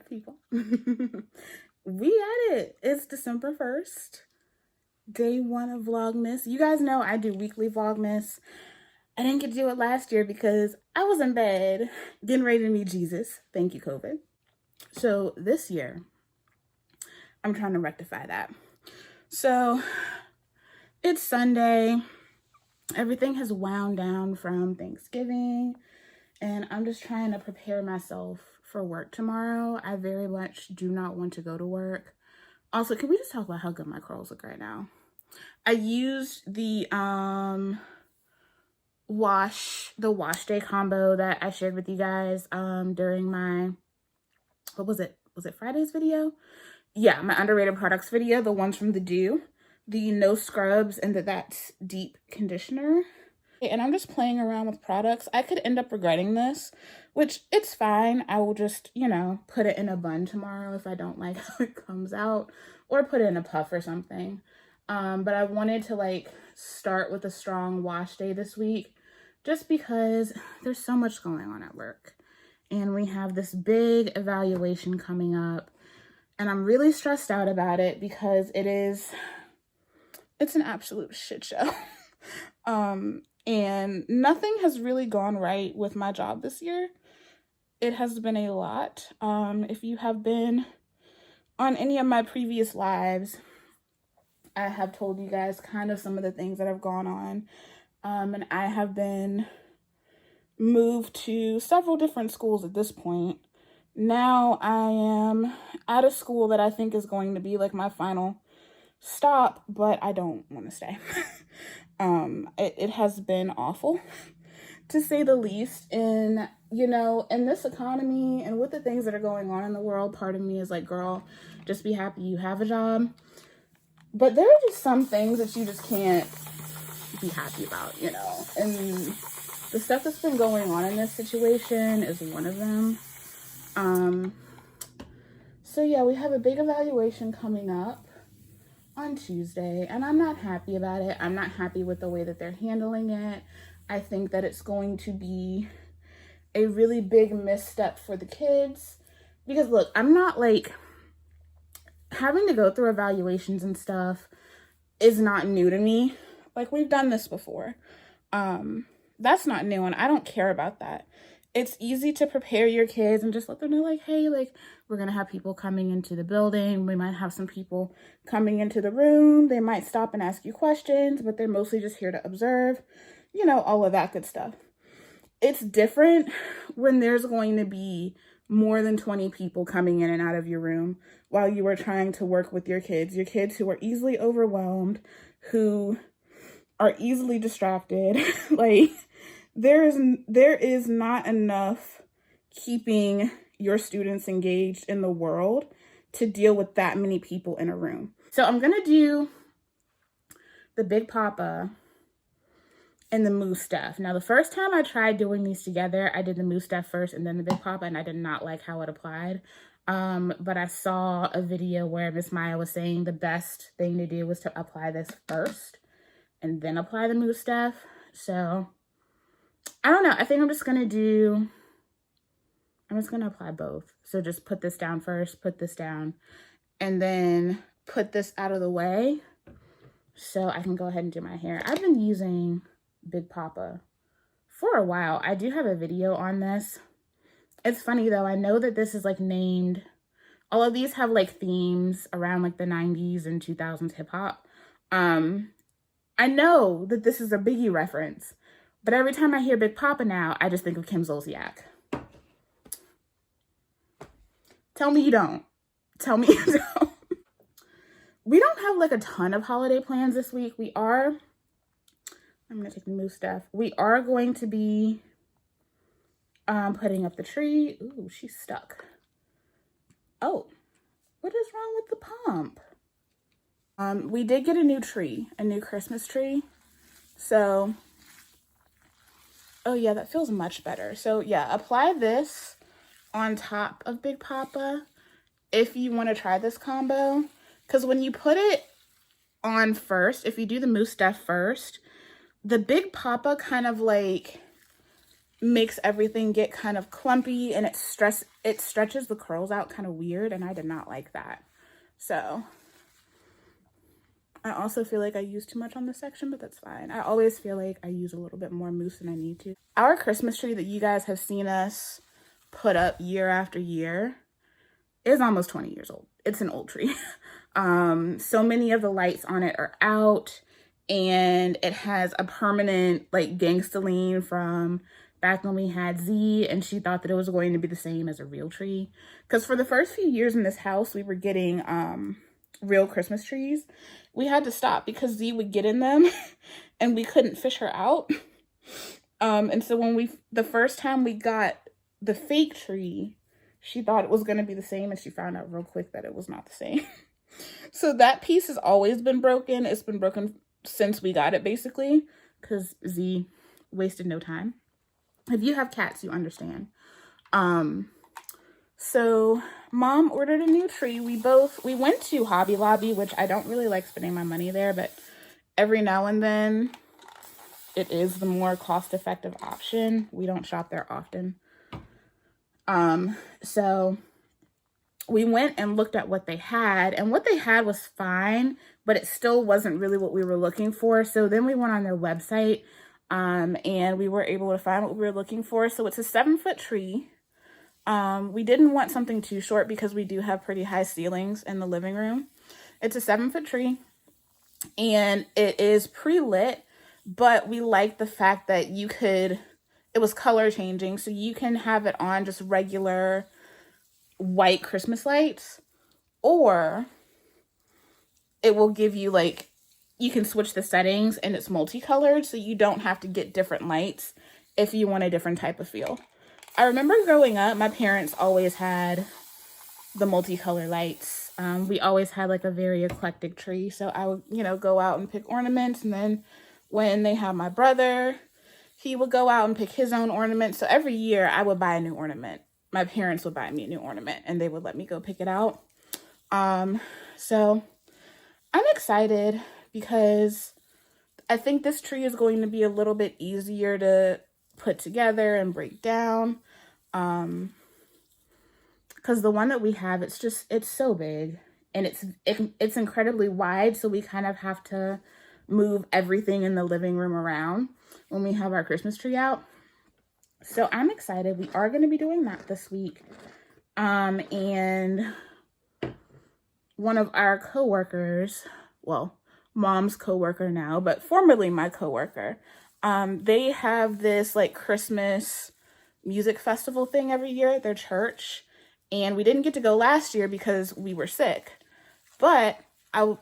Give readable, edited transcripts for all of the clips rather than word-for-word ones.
people. We at it. It's December 1st, day 1 of Vlogmas. You guys know I do weekly Vlogmas. I didn't get to do it last year because I was in bed getting ready to meet Jesus. Thank you, COVID. So this year, I'm trying to rectify that. So it's Sunday. Everything has wound down from Thanksgiving, and I'm just trying to prepare myself for work tomorrow. I very much do not want to go to work. Also, can we just talk about how good my curls look right now? I used the wash day combo that I shared with you guys during my, what was it? Was it Friday's video? Yeah, my underrated products video, the ones from the Do, the no scrubs and the That's Deep conditioner. And I'm just playing around with products. I could end up regretting this, which it's fine. I will just, you know, put it in a bun tomorrow if I don't like how it comes out, or put it in a puff or something. But I wanted to like start with a strong wash day this week just because there's so much going on at work. And we have this big evaluation coming up. And I'm really stressed out about it because it's an absolute shit show. And nothing has really gone right with my job this year. It has been a lot. If you have been on any of my previous lives, I have told you guys kind of some of the things that have gone on. And I have been moved to several different schools at this point. Now I am at a school that I think is going to be like my final stop, but I don't want to stay. It has been awful, to say the least. And, you know, in this economy and with the things that are going on in the world, part of me is like, girl, just be happy you have a job. But there are just some things that you just can't be happy about, you know. And the stuff that's been going on in this situation is one of them. So yeah, we have a big evaluation coming up on Tuesday, and I'm not happy about it. I'm not happy with the way that they're handling it. I think that it's going to be a really big misstep for the kids, because look, I'm not like, having to go through evaluations and stuff is not new to me. Like, we've done this before. That's not new, and I don't care about that. It's easy to prepare your kids and just let them know, like, hey, like, we're going to have people coming into the building. We might have some people coming into the room. They might stop and ask you questions, but they're mostly just here to observe, you know, all of that good stuff. It's different when there's going to be more than 20 people coming in and out of your room while you are trying to work with your kids who are easily overwhelmed, who are easily distracted. Like, there is not enough keeping your students engaged in the world to deal with that many people in a room. So I'm going to do the Big Papa and the mousse stuff. Now, the first time I tried doing these together, I did the mousse stuff first and then the Big Papa, and I did not like how it applied. But I saw a video where Miss Maya was saying the best thing to do was to apply this first and then apply the mousse stuff. So I don't know. I think I'm just going to apply both. So just put this down first, put this down, and then put this out of the way so I can go ahead and do my hair. I've been using Big Papa for a while. I do have a video on this. It's funny though. I know that this is like named, all of these have like themes around like the 90s and 2000s hip hop. I know that this is a Biggie reference, but every time I hear Big Papa now, I just think of Kim Zolciak. Tell me you don't. Tell me you don't. We don't have like a ton of holiday plans this week. I'm going to take the mousse stuff. We are going to be putting up the tree. Ooh, she's stuck. Oh, what is wrong with the pump? We did get a new tree, a new Christmas tree. So, oh yeah, that feels much better. So yeah, apply this on top of Big Papa if you want to try this combo. Because when you put it on first, if you do the mousse stuff first, the Big Papa kind of like makes everything get kind of clumpy, and it stretches the curls out kind of weird, and I did not like that. So I also feel like I use too much on this section, but that's fine. I always feel like I use a little bit more mousse than I need to. Our Christmas tree that you guys have seen us put up year after year is almost 20 years old. It's an old tree. So many of the lights on it are out, and it has a permanent like gangsta from back when we had Z, and she thought that it was going to be the same as a real tree. Because for the first few years in this house, we were getting real Christmas trees. We had to stop because Z would get in them and we couldn't fish her out. And so when the first time we got the fake tree, she thought it was going to be the same, and she found out real quick that it was not the same. So that piece has always been broken. It's been broken since we got it, basically, because Z wasted no time. If you have cats, you understand. So Mom ordered a new tree. We went to Hobby Lobby, which I don't really like spending my money there, but every now and then it is the more cost-effective option. We don't shop there often. So we went and looked at what they had, and what they had was fine, but it still wasn't really what we were looking for. So then we went on their website, and we were able to find what we were looking for. So it's a 7-foot tree. We didn't want something too short because we do have pretty high ceilings in the living room. It's a 7-foot tree, and it is pre-lit, but we like the fact that it was color changing, so you can have it on just regular white Christmas lights, or it will give you like, you can switch the settings and it's multicolored, so you don't have to get different lights if you want a different type of feel. I remember growing up, my parents always had the multicolor lights. We always had like a very eclectic tree, so I would, go out and pick ornaments, and then when they had my brother, he would go out and pick his own ornament. So every year I would buy a new ornament. My parents would buy me a new ornament, and they would let me go pick it out. So I'm excited because I think this tree is going to be a little bit easier to put together and break down. Because the one that we have, it's so big, and it's incredibly wide. So we kind of have to move everything in the living room around when we have our Christmas tree out. So I'm excited. We are going to be doing that this week. And one of our coworkers, well, Mom's coworker now, but formerly my coworker, they have this like Christmas music festival thing every year at their church. And we didn't get to go last year because we were sick. But I,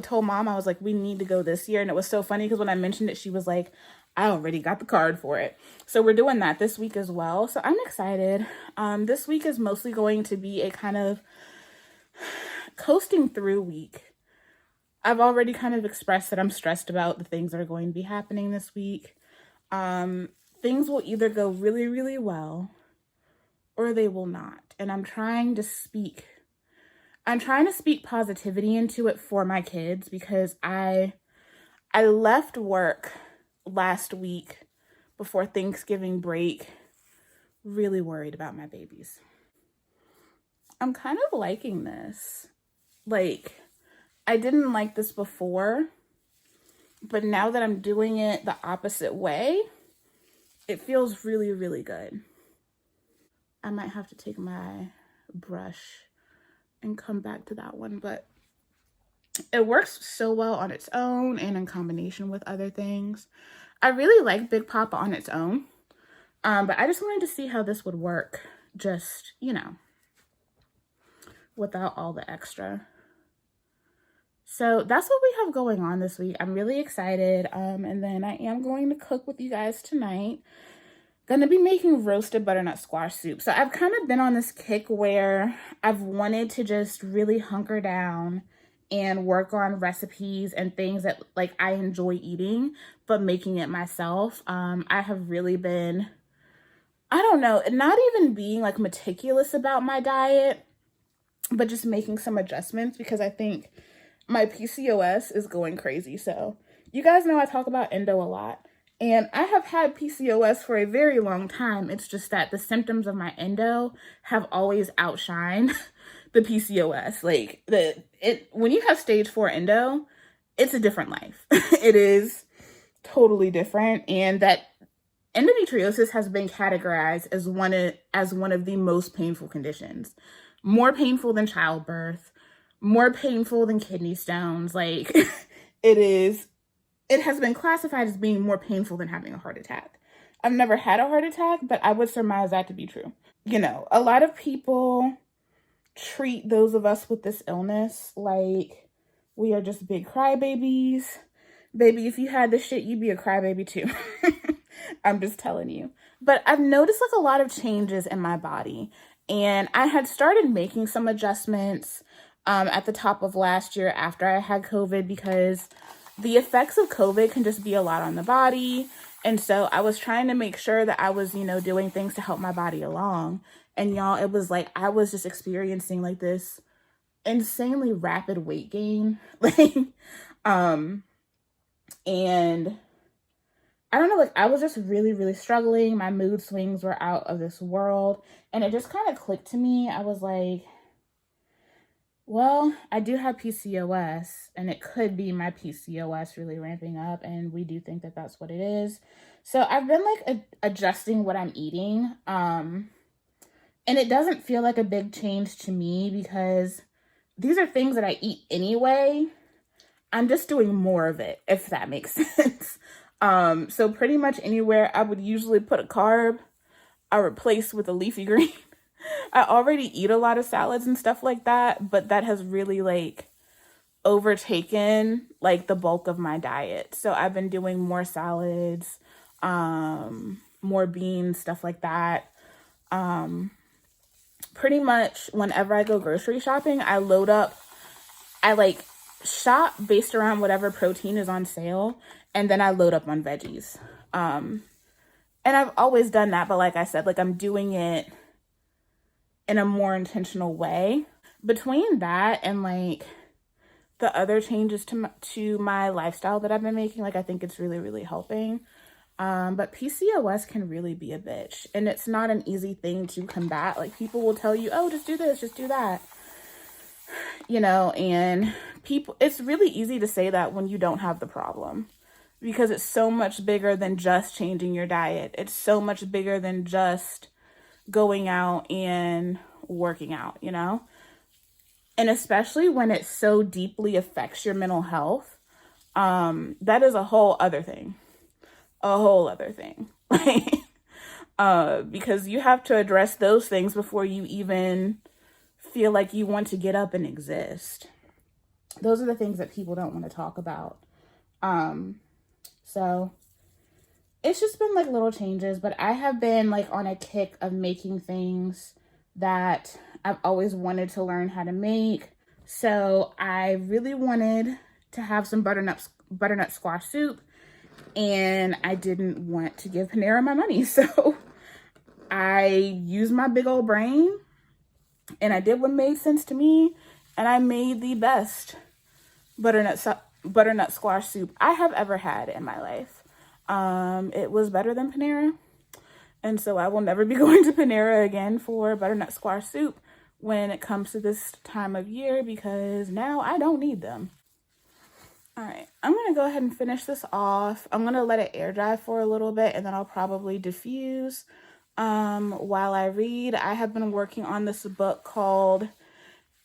told Mom, I was like, we need to go this year. And it was so funny because when I mentioned it, she was like, I already got the card for it. So we're doing that this week as well. So I'm excited. This week is mostly going to be a kind of coasting through week. I've already kind of expressed that I'm stressed about the things that are going to be happening this week. Things will either go really, really well, or they will not. And I'm trying to speak positivity into it for my kids, because I left work last week before Thanksgiving break really worried about my babies. I'm kind of liking this. Like, I didn't like this before, but now that I'm doing it the opposite way, it feels really, really good. I might have to take my brush and come back to that one, but it works so well on its own and in combination with other things. I really like Big Papa on its own, but I just wanted to see how this would work, just, without all the extra. So that's what we have going on this week. I'm really excited, and then I am going to cook with you guys tonight. Gonna be making roasted butternut squash soup. So I've kind of been on this kick where I've wanted to just really hunker down and work on recipes and things that like I enjoy eating, but making it myself. I have really been, I don't know, not even being like meticulous about my diet, but just making some adjustments because I think my PCOS is going crazy. So you guys know I talk about endo a lot. And I have had PCOS for a very long time. It's just that the symptoms of my endo have always outshined the PCOS. Like when you have stage 4 endo, it's a different life. It is totally different. And that endometriosis has been categorized as one of the most painful conditions. More painful than childbirth, more painful than kidney stones. Like it has been classified as being more painful than having a heart attack. I've never had a heart attack, but I would surmise that to be true. You know, a lot of people treat those of us with this illness like we are just big crybabies. Baby, if you had this shit, you'd be a crybaby too. I'm just telling you. But I've noticed like a lot of changes in my body. And I had started making some adjustments at the top of last year after I had COVID, because the effects of COVID can just be a lot on the body. And so I was trying to make sure that I was, you know, doing things to help my body along. And y'all, it was like I was just experiencing like this insanely rapid weight gain. And I don't know, like I was just really, really struggling. My mood swings were out of this world. And it just kind of clicked to me. I was like, well, I do have PCOS, and it could be my PCOS really ramping up, and we do think that that's what it is. So I've been like adjusting what I'm eating, and it doesn't feel like a big change to me because these are things that I eat anyway. I'm just doing more of it, if that makes sense. So pretty much anywhere I would usually put a carb, I replace with a leafy green. I already eat a lot of salads and stuff like that, but that has really like overtaken like the bulk of my diet. So I've been doing more salads, more beans, stuff like that. Pretty much whenever I go grocery shopping, I like shop based around whatever protein is on sale, and then I load up on veggies. And I've always done that, but like I said, like I'm doing it in a more intentional way. Between that and like the other changes to my lifestyle that I've been making, like I think it's really, really helping. But PCOS can really be a bitch, and it's not an easy thing to combat. Like people will tell you, oh, just do this, just do that, you know, and it's really easy to say that when you don't have the problem, because it's so much bigger than just changing your diet. It's so much bigger than just going out and working out, you know? And especially when it so deeply affects your mental health, that is a whole other thing. Because you have to address those things before you even feel like you want to get up and exist. Those are the things that people don't want to talk about. So it's just been like little changes, but I have been like on a kick of making things that I've always wanted to learn how to make. So I really wanted to have some butternut squash soup, and I didn't want to give Panera my money. So I used my big old brain and I did what made sense to me, and I made the best butternut squash soup I have ever had in my life. It was better than Panera, and so I will never be going to Panera again for butternut squash soup when it comes to this time of year, because now I don't need them. All right, I'm gonna go ahead and finish this off. I'm gonna let it air dry for a little bit, and then I'll probably diffuse while I read. I have been working on this book called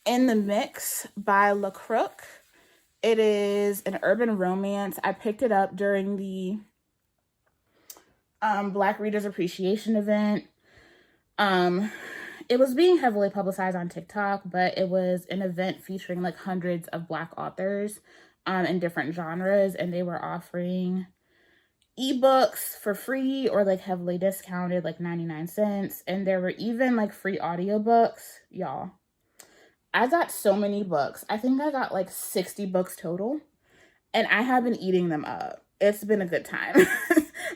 In the Mix by LaCroix. It is an urban romance. I picked it up during the Black Readers Appreciation event. It was being heavily publicized on TikTok, but it was an event featuring like hundreds of Black authors in different genres, and they were offering ebooks for free or like heavily discounted, like 99 cents. And there were even like free audiobooks. Y'all, I got so many books. I think I got like 60 books total, and I have been eating them up. It's been a good time.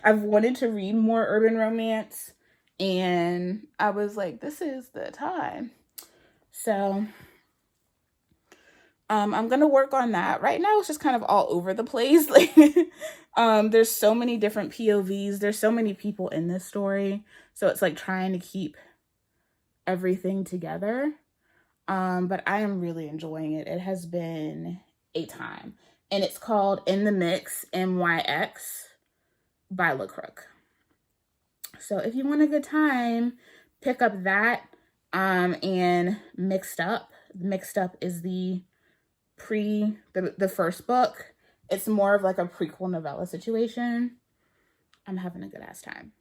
I've wanted to read more urban romance, and I was like, this is the time. So I'm going to work on that. Right now, it's just kind of all over the place. Like, There's so many different POVs. There's so many people in this story. So it's like trying to keep everything together. But I am really enjoying it. It has been a time. And it's called In the Mix, MYX by LaCroix. So if you want a good time, pick up that. And Mixed Up. Mixed Up is the first book. It's more of like a prequel novella situation. I'm having a good ass time.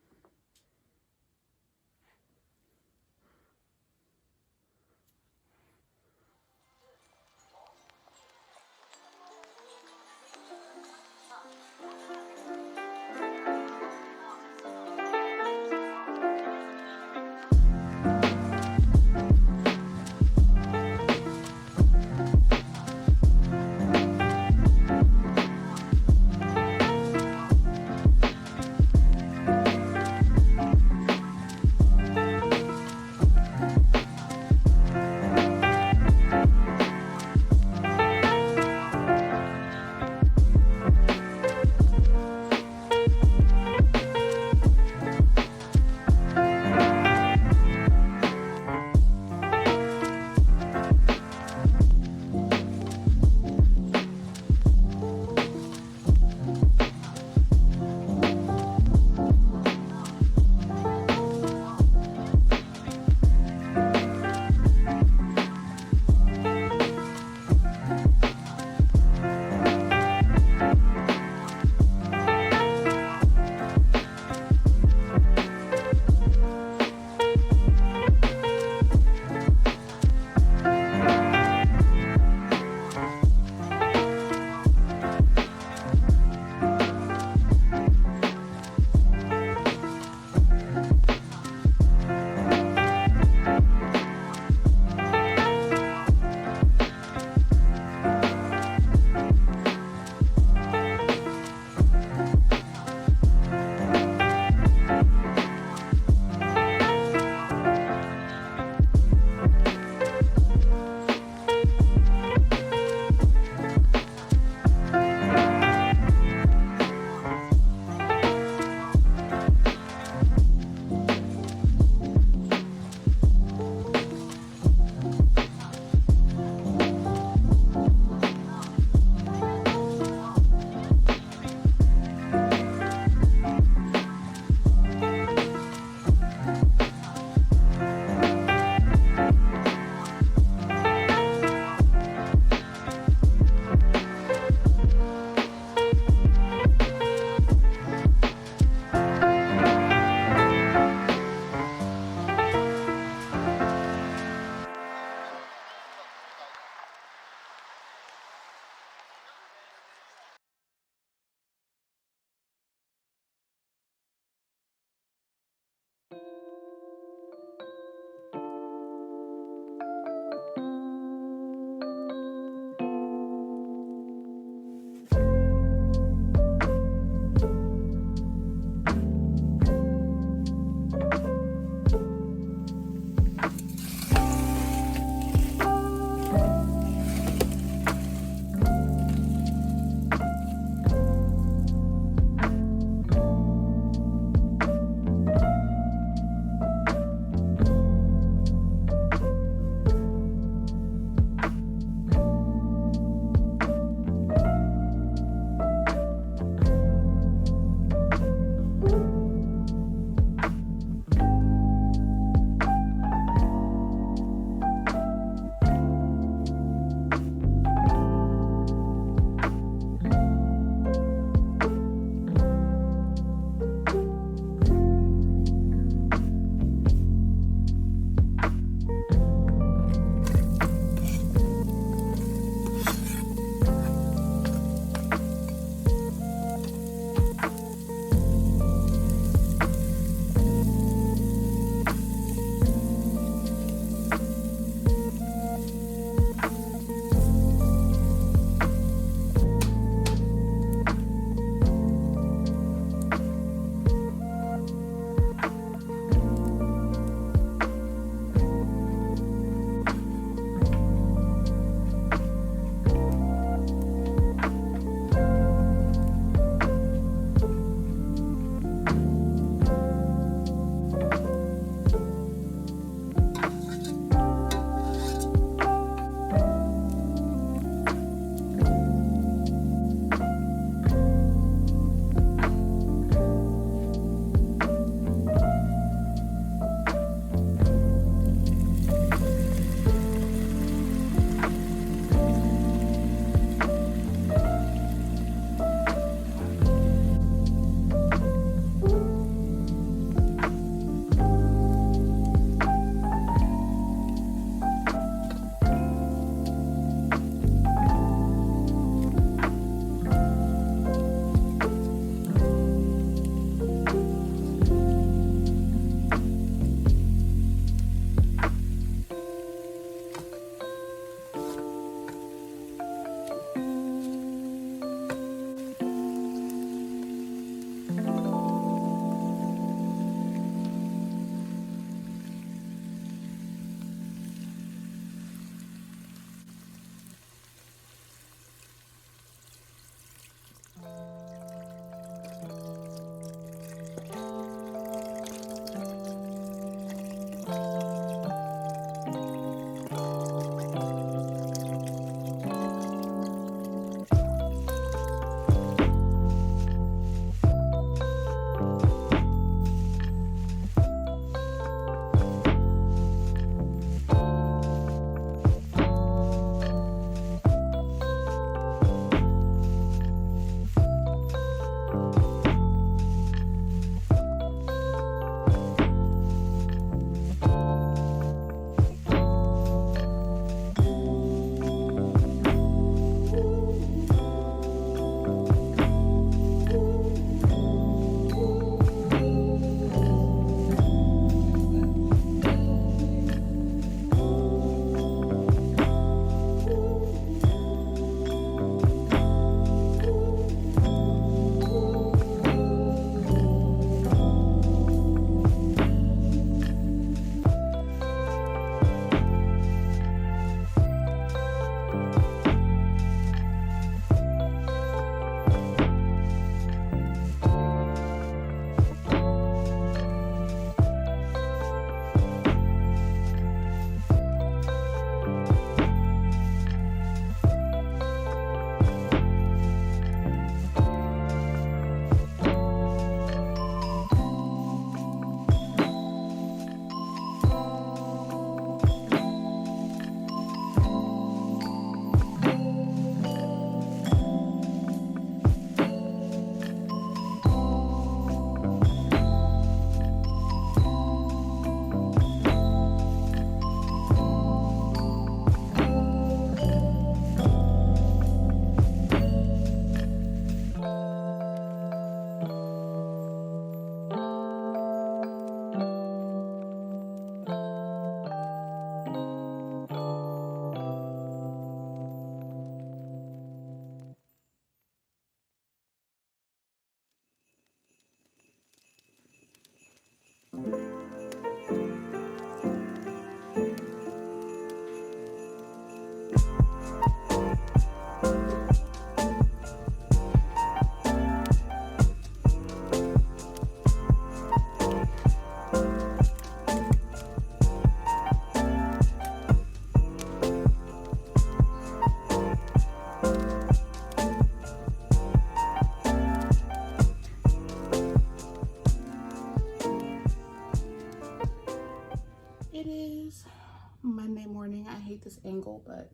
hate this angle, but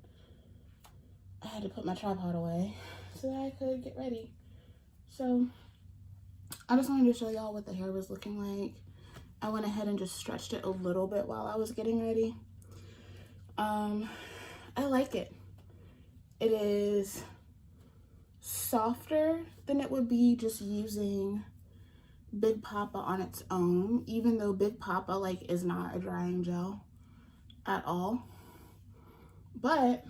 I had to put my tripod away so that I could get ready. So I just wanted to show y'all what the hair was looking like. I went ahead and just stretched it a little bit while I was getting ready. I like it. It is softer than it would be just using Big Papa on its own, even though Big Papa like is not a drying gel at all, but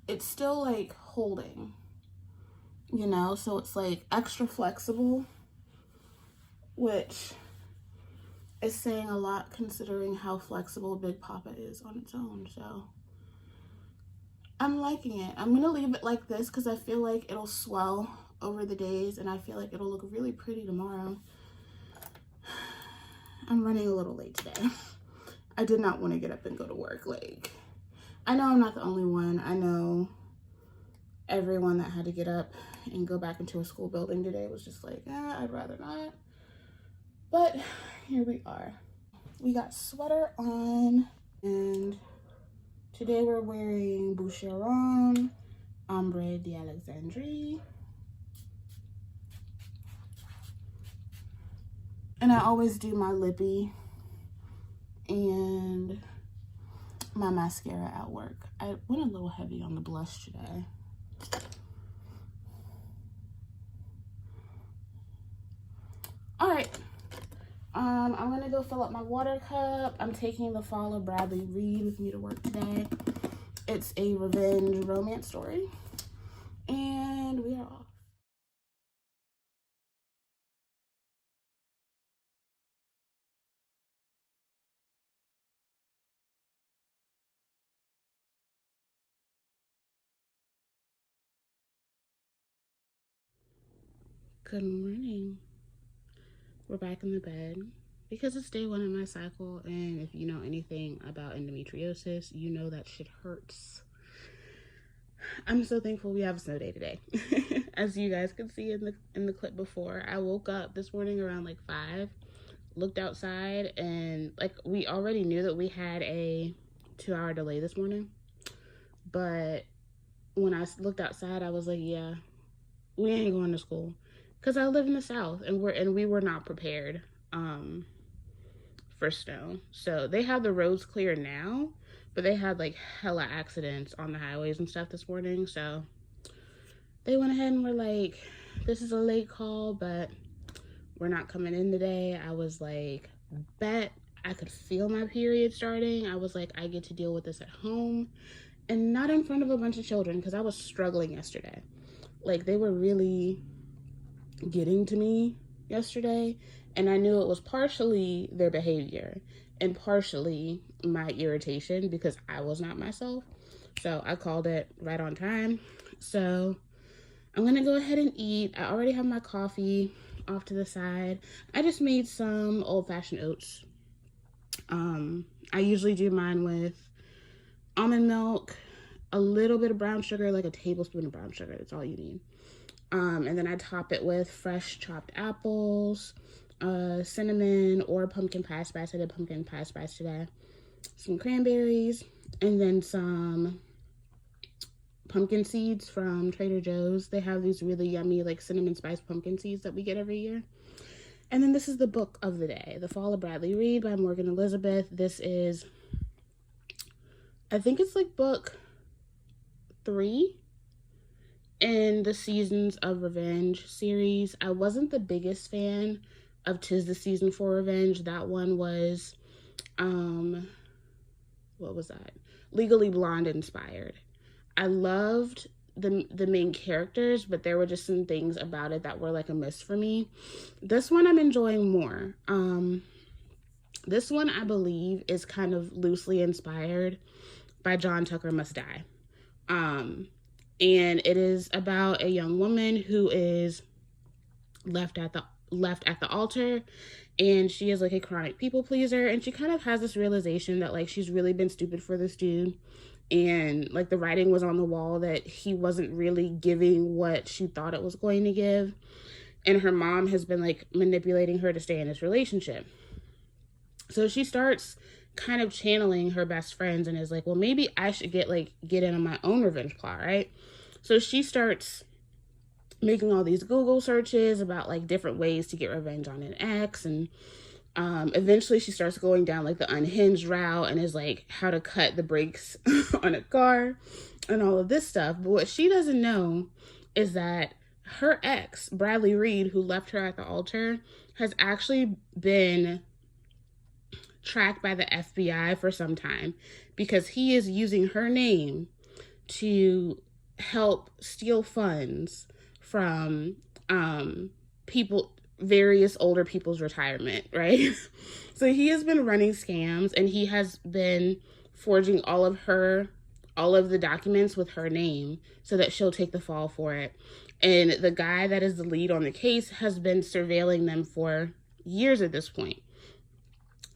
it's still like holding, you know, so it's like extra flexible, which is saying a lot considering how flexible Big Papa is on its own. So I'm liking it. I'm gonna leave it like this because I feel like it'll swell over the days and I feel like it'll look really pretty tomorrow. I'm running a little late today. I did not want to get up and go to work. Like, I know I'm not the only one. I know everyone that had to get up and go back into a school building today was just like, I'd rather not. But here we are. We got sweater on, and today we're wearing Boucheron Ombre d'Alexandrie. And I always do my lippy and my mascara at work. I went a little heavy on the blush today. All right, I'm gonna go fill up my water cup. I'm taking the Follow Bradley Reed with me to work today. It's a revenge romance story, and we are off. Good morning. We're back in the bed because it's day 1 of my cycle, and if you know anything about endometriosis, you know that shit hurts. I'm so thankful we have a snow day today. As you guys could see in the clip before, I woke up this morning around like 5, looked outside, and like we already knew that we had a 2-hour delay this morning, but when I looked outside, I was like, yeah, we ain't going to school. Because I live in the South, and we were not prepared for snow. So they have the roads clear now, but they had like hella accidents on the highways and stuff this morning. So they went ahead and were like, this is a late call, but we're not coming in today. I was like, bet. I could feel my period starting. I was like, I get to deal with this at home and not in front of a bunch of children, because I was struggling yesterday. Like, they were really getting to me yesterday, and I knew it was partially their behavior and partially my irritation because I was not myself. So I called it right on time. So I'm gonna go ahead and eat. I already have my coffee off to the side. I just made some old-fashioned oats. I usually do mine with almond milk, a little bit of brown sugar, like a tablespoon of brown sugar. That's all you need. And then I top it with fresh chopped apples, cinnamon, or pumpkin pie spice. I did pumpkin pie spice today. Some cranberries, and then some pumpkin seeds from Trader Joe's. They have these really yummy like cinnamon spice pumpkin seeds that we get every year. And then this is the book of the day, The Fall of Bradley Reed by Morgan Elizabeth. This is, I think it's like book 3 in the Seasons of Revenge series. I wasn't the biggest fan of 'Tis the Season for Revenge. That one was, what was that? Legally Blonde inspired. I loved the main characters, but there were just some things about it that were like a miss for me. This one I'm enjoying more. This one I believe is kind of loosely inspired by John Tucker Must Die. And it is about a young woman who is left at the altar, and she is like a chronic people pleaser, and she kind of has this realization that like she's really been stupid for this dude, and like the writing was on the wall that he wasn't really giving what she thought it was going to give, and her mom has been like manipulating her to stay in this relationship. So she starts kind of channeling her best friends and is like, well, maybe I should get in on my own revenge plot, right? So she starts making all these Google searches about like different ways to get revenge on an ex, and eventually she starts going down like the unhinged route and is like how to cut the brakes on a car and all of this stuff. But what she doesn't know is that her ex, Bradley Reed, who left her at the altar, has actually been tracked by the FBI for some time because he is using her name to help steal funds from people, various older people's retirement, right? So he has been running scams, and he has been forging all of the documents with her name so that she'll take the fall for it. And the guy that is the lead on the case has been surveilling them for years at this point.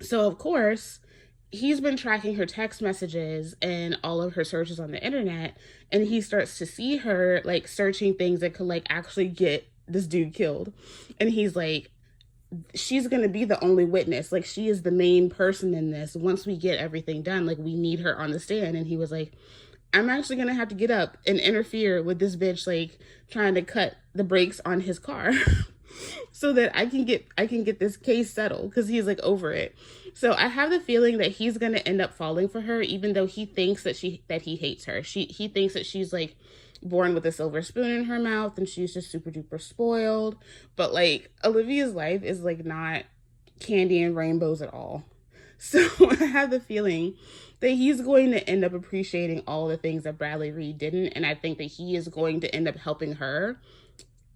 So of course, he's been tracking her text messages and all of her searches on the internet, and he starts to see her like searching things that could like actually get this dude killed. And he's like, she's gonna be the only witness, like she is the main person in this. Once we get everything done, like we need her on the stand. And he was like, I'm actually gonna have to get up and interfere with this bitch like trying to cut the brakes on his car so that I can get this case settled, because he's like over it. So I have the feeling that he's gonna end up falling for her, even though he thinks that he hates her. He thinks that she's like born with a silver spoon in her mouth and she's just super duper spoiled. But like Olivia's life is like not candy and rainbows at all. So I have the feeling that he's going to end up appreciating all the things that Bradley Reed didn't, and I think that he is going to end up helping her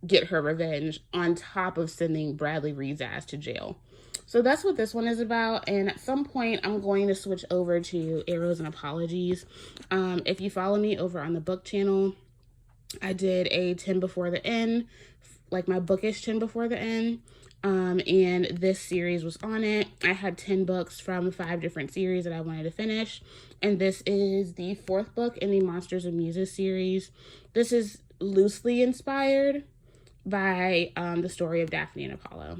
get her revenge on top of sending Bradley Reed's ass to jail. So that's what this one is about. And at some point I'm going to switch over to Arrows and Apologies. If you follow me over on the book channel, I did a 10 before the end, like my bookish 10 before the end. And this series was on it. I had 10 books from 5 different series that I wanted to finish. And this is the 4th book in the Monsters and Muses series. This is loosely inspired by the story of Daphne and Apollo.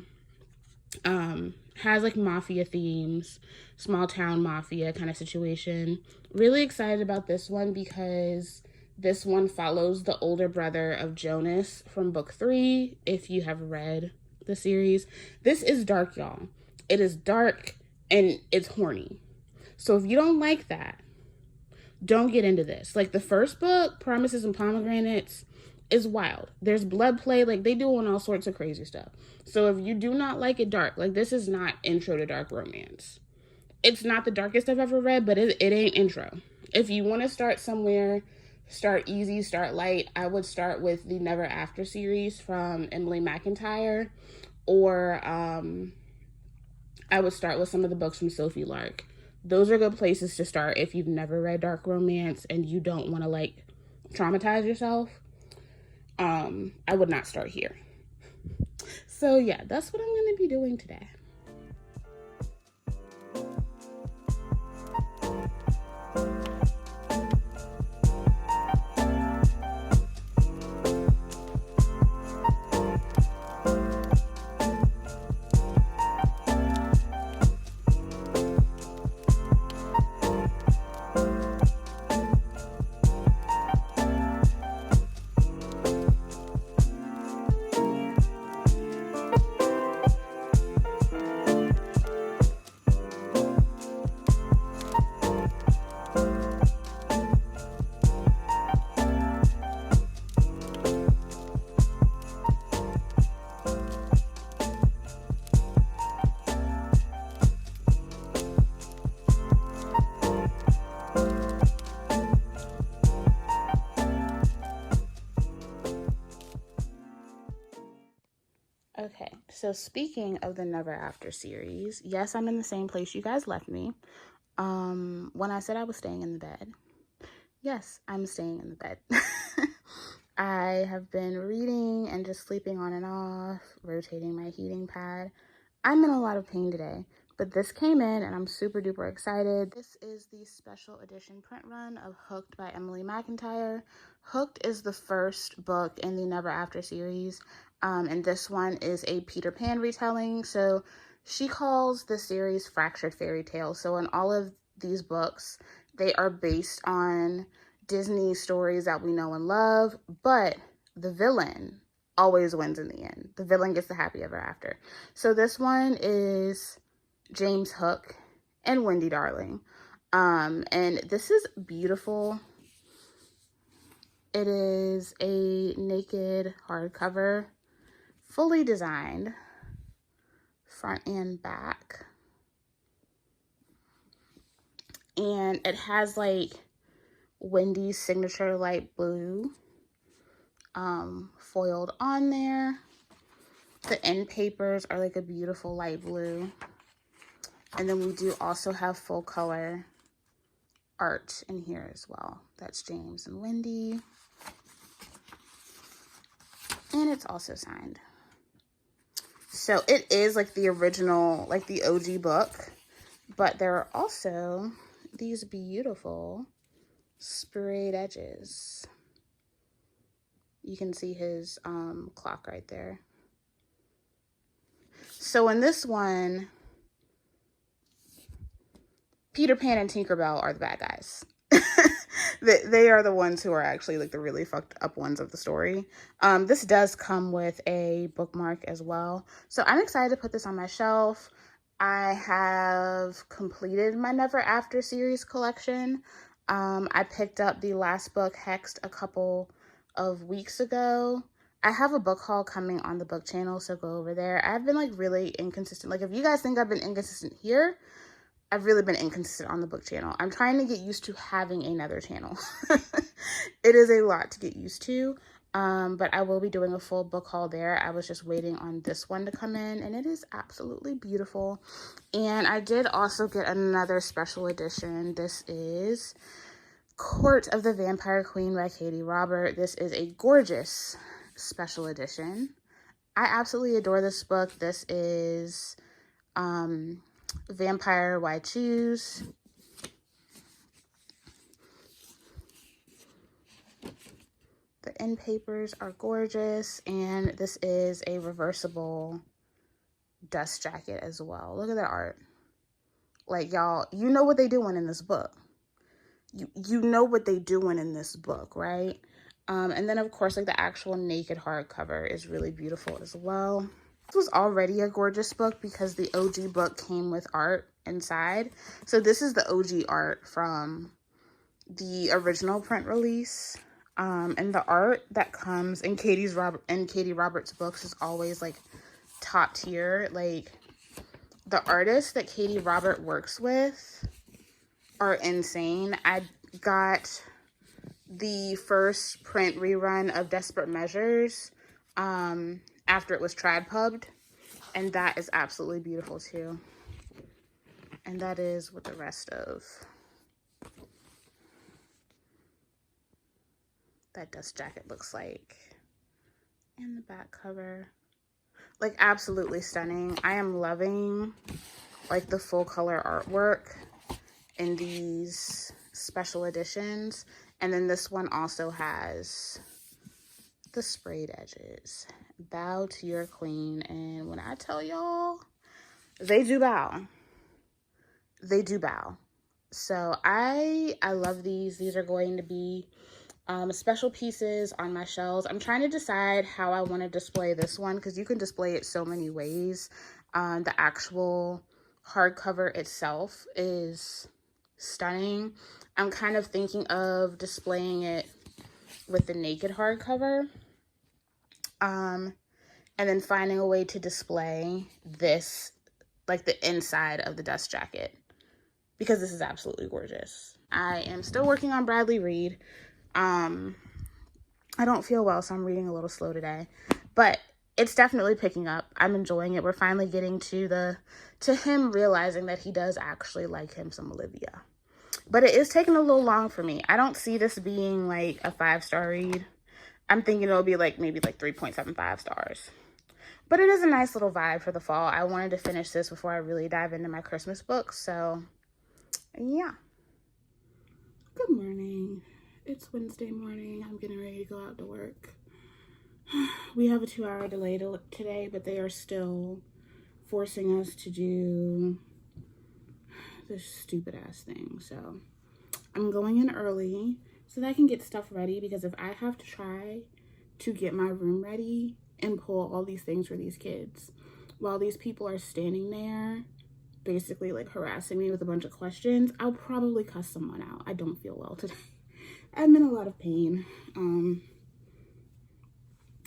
Has like mafia themes, small town mafia kind of situation. Really excited about this one because this one follows the older brother of Jonas from book 3, if you have read the series. This is dark, y'all. It is dark and it's horny. So if you don't like that, don't get into this. Like the first book, Promises and Pomegranates, is wild. There's blood play, like they doing all sorts of crazy stuff. So if you do not like it dark, like this is not intro to dark romance. It's not the darkest I've ever read, but it ain't intro. If you want to start somewhere, start easy, start light, I would start with the Never After series from Emily McIntyre, or I would start with some of the books from Sophie Lark. Those are good places to start if you've never read dark romance and you don't want to like traumatize yourself. I would not start here. So yeah, that's what I'm going to be doing today. Okay, so speaking of the Never After series, yes, I'm in the same place you guys left me. When I said I was staying in the bed, yes, I'm staying in the bed. I have been reading and just sleeping on and off, rotating my heating pad. I'm in a lot of pain today, but this came in and I'm super duper excited. This is the special edition print run of Hooked by Emily McIntyre. Hooked is the first book in the Never After series, and this one is a Peter Pan retelling. So She calls the series Fractured Fairy Tale. So in all of these books, they are based on Disney stories that we know and love, but the villain always wins in the end. The villain gets the happy ever after. So this one is James Hook and Wendy Darling. And this is beautiful. It is a naked hardcover, fully designed, front and back. And it has like Wendy's signature light blue foiled on there. The end papers are like a beautiful light blue. And then we do also have full color art in here as well. That's James and Wendy. And it's also signed. So it is like the original, like the OG book. But there are also these beautiful sprayed edges. You can see his clock right there. So in this one, Peter Pan and Tinkerbell are the bad guys. They are the ones who are actually like the really fucked up ones of the story. This does come with a bookmark as well. So I'm excited to put this on my shelf. I have completed my Never After series collection. I picked up the last book, Hexed, a couple of weeks ago. I have a book haul coming on the book channel, so go over there. I've been like really inconsistent. Like if you guys think I've been inconsistent here, I've really been inconsistent on the book channel. I'm trying to get used to having another channel. It is a lot to get used to, but I will be doing a full book haul there. I was just waiting on this one to come in, and it is absolutely beautiful. And I did also get another special edition. This is Court of the Vampire Queen by Katie Robert. This is a gorgeous special edition. I absolutely adore this book. This is Vampire Why Choose. The end papers are gorgeous, and this is a reversible dust jacket as well. Look at that art. Like, y'all, you know what they doing in this book. You know what they doing in this book, right? And then, of course, like the actual naked hardcover is really beautiful as well. This was already a gorgeous book because the OG book came with art inside. So this is the OG art from the original print release. And the art that comes in Katie Roberts' books is always like top tier. Like the artists that Katie Robert works with are insane. I got the first print rerun of Desperate Measures after it was trad-pubbed, and that is absolutely beautiful too. And that is what the rest of that dust jacket looks like. And the back cover, like absolutely stunning. I am loving like the full color artwork in these special editions. And then this one also has the sprayed edges. Bow to your queen. And when I tell y'all, they do bow. They do bow. So I love these. These are going to be special pieces on my shelves. I'm trying to decide how I want to display this one because you can display it so many ways. The actual hardcover itself is stunning. I'm kind of thinking of displaying it with the naked hardcover. And then finding a way to display this, like the inside of the dust jacket, because this is absolutely gorgeous. I am still working on Bradley Reed. I don't feel well, so I'm reading a little slow today, but it's definitely picking up. I'm enjoying it. We're finally getting to him realizing that he does actually like him some Olivia. But it is taking a little long for me. I don't see this being like a 5-star read. I'm thinking it'll be like maybe like 3.75 stars. But it is a nice little vibe for the fall. I wanted to finish this before I really dive into my Christmas books. So, yeah. Good morning. It's Wednesday morning. I'm getting ready to go out to work. We have a 2-hour delay today, but they are still forcing us to do this stupid ass thing. So I'm going in early so that I can get stuff ready, because if I have to try to get my room ready and pull all these things for these kids while these people are standing there basically like harassing me with a bunch of questions, I'll probably cuss someone out. I don't feel well today. I'm in a lot of pain.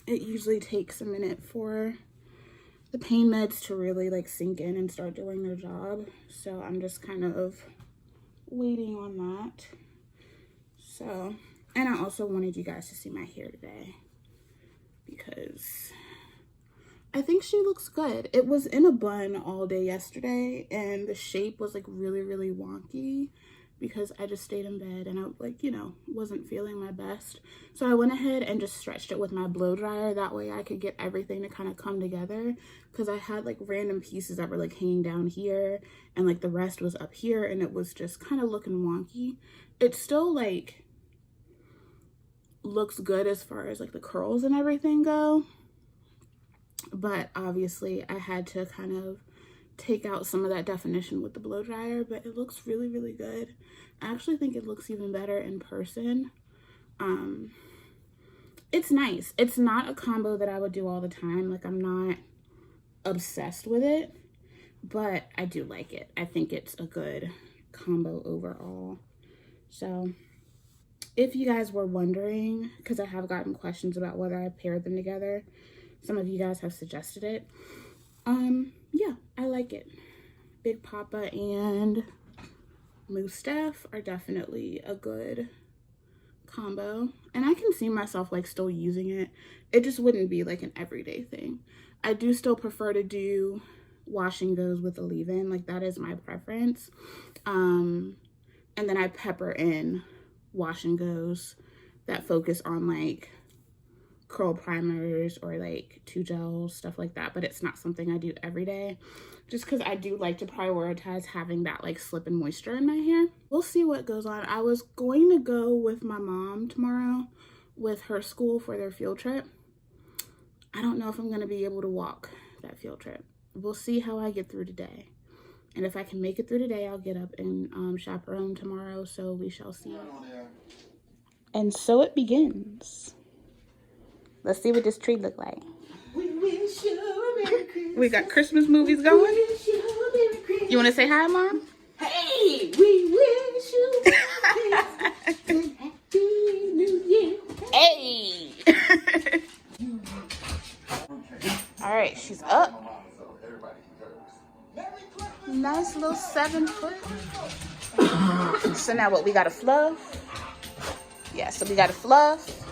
It usually takes a minute for the pain meds to really like sink in and start doing their job. So I'm just kind of waiting on that. So, and I also wanted you guys to see my hair today because I think she looks good. It was in a bun all day yesterday and the shape was like really, really wonky because I just stayed in bed and I like, you know, wasn't feeling my best. So I went ahead and just stretched it with my blow dryer. That way I could get everything to kind of come together, because I had like random pieces that were like hanging down here and like the rest was up here and it was just kind of looking wonky. It still like looks good as far as like the curls and everything go, but obviously I had to kind of take out some of that definition with the blow dryer, but it looks really, really good. I actually think it looks even better in person. It's nice. It's not a combo that I would do all the time. Like, I'm not obsessed with it, but I do like it. I think it's a good combo overall. So if you guys were wondering, because I have gotten questions about whether I paired them together, some of you guys have suggested it. Yeah, I like it. Big Papa and Moustache are definitely a good combo, and I can see myself like still using it. It just wouldn't be like an everyday thing. I do still prefer to do washing goes with a leave-in, like that is my preference. And then I pepper in wash and goes that focus on like curl primers or like 2 gels, stuff like that, but it's not something I do every day, just because I do like to prioritize having that like slip and moisture in my hair. We'll see what goes on. I was going to go with my mom tomorrow with her school for their field trip. I don't know if I'm going to be able to walk that field trip. We'll see how I get through today, and if I can make it through today, I'll get up and chaperone tomorrow, so we shall see. And so it begins. Let's see what this tree look like. We wish you a Merry Christmas. We got Christmas movies going. We wish you a Merry Christmas. You want to say hi, Mom? Hey, we wish you a Merry Christmas and Happy New Year. Hey. All right, she's up. Nice little 7 foot. So now what? We got to fluff. Yeah, so we got to fluff.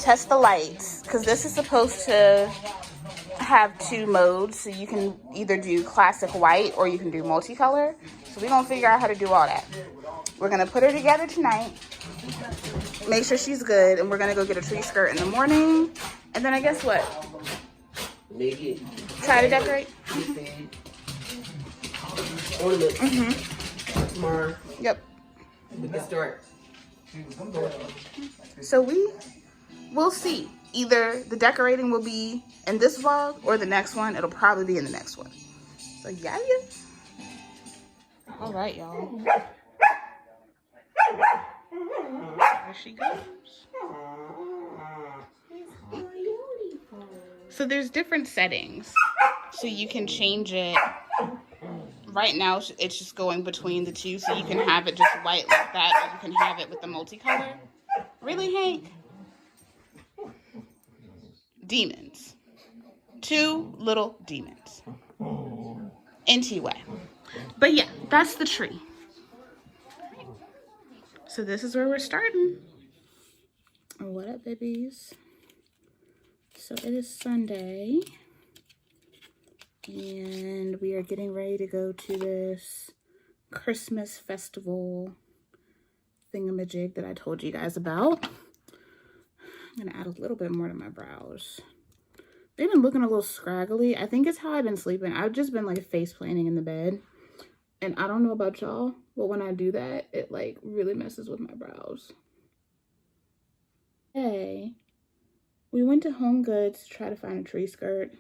Test the lights, because this is supposed to have 2 modes, so you can either do classic white or you can do multicolor. So we're gonna figure out how to do all that. We're gonna put her together tonight, make sure she's good, and we're gonna go get a tree skirt in the morning, and then I guess what? Try to decorate. Tomorrow. Yep. We can start. So we'll see. Either the decorating will be in this vlog or the next one. It'll probably be in the next one. So yeah. All right, y'all. There she goes. So there's different settings. So you can change it. Right now, it's just going between the 2, so you can have it just white like that, or you can have it with the multicolor. Really, Hank? Demons. 2 little demons. NT-way. But yeah, that's the tree. So this is where we're starting. What up, babies? So it is Sunday. And we are getting ready to go to this Christmas festival thingamajig that I told you guys about. I'm going to add a little bit more to my brows. They've been looking a little scraggly. I think it's how I've been sleeping. I've just been like face planting in the bed. And I don't know about y'all, but when I do that, it like really messes with my brows. Hey, we went to Home Goods to try to find a tree skirt.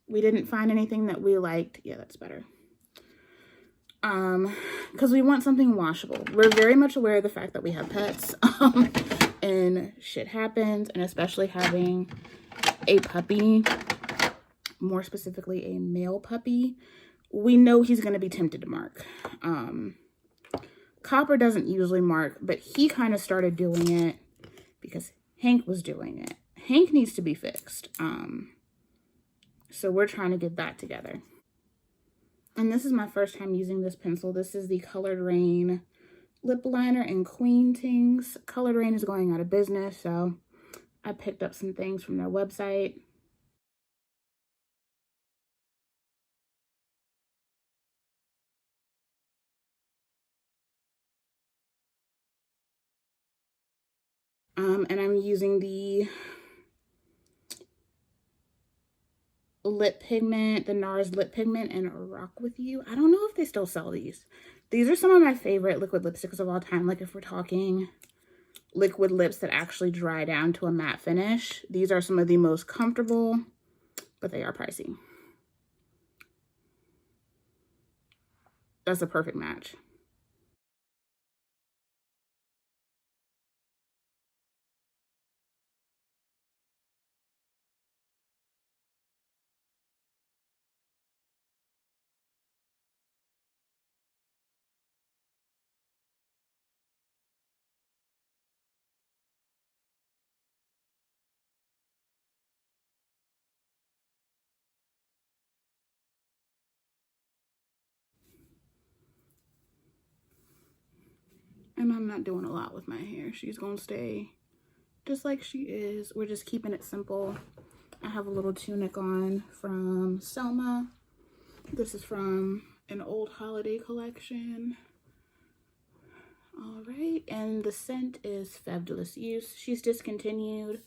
We didn't find anything that we liked. Yeah, that's better. Because we want something washable. We're very much aware of the fact that we have pets, and shit happens, and especially having a puppy, more specifically a male puppy, we know he's going to be tempted to mark. Copper doesn't usually mark, but he kind of started doing it because Hank was doing it. Hank needs to be fixed. So we're trying to get that together. And this is my first time using this pencil. This is the Colored Rain lip liner in Queen Tings. Colored Rain is going out of business, so I picked up some things from their website. And I'm using the lip pigment, the NARS lip pigment in Rock With You. I don't know if they still sell these. These are some of my favorite liquid lipsticks of all time. Like if we're talking liquid lips that actually dry down to a matte finish, these are some of the most comfortable, but they are pricey. That's a perfect match. And I'm not doing a lot with my hair. She's gonna stay just like she is. We're just keeping it simple. I have a little tunic on from Selma. This is from an old holiday collection. All right, and the scent is Fabulous Use. She's discontinued.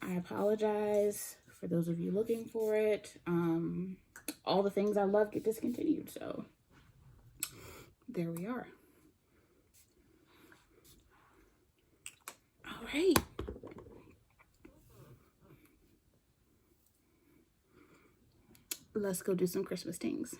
I apologize for those of you looking for it. All the things I love get discontinued, so there we are. All right. Let's go do some Christmas things.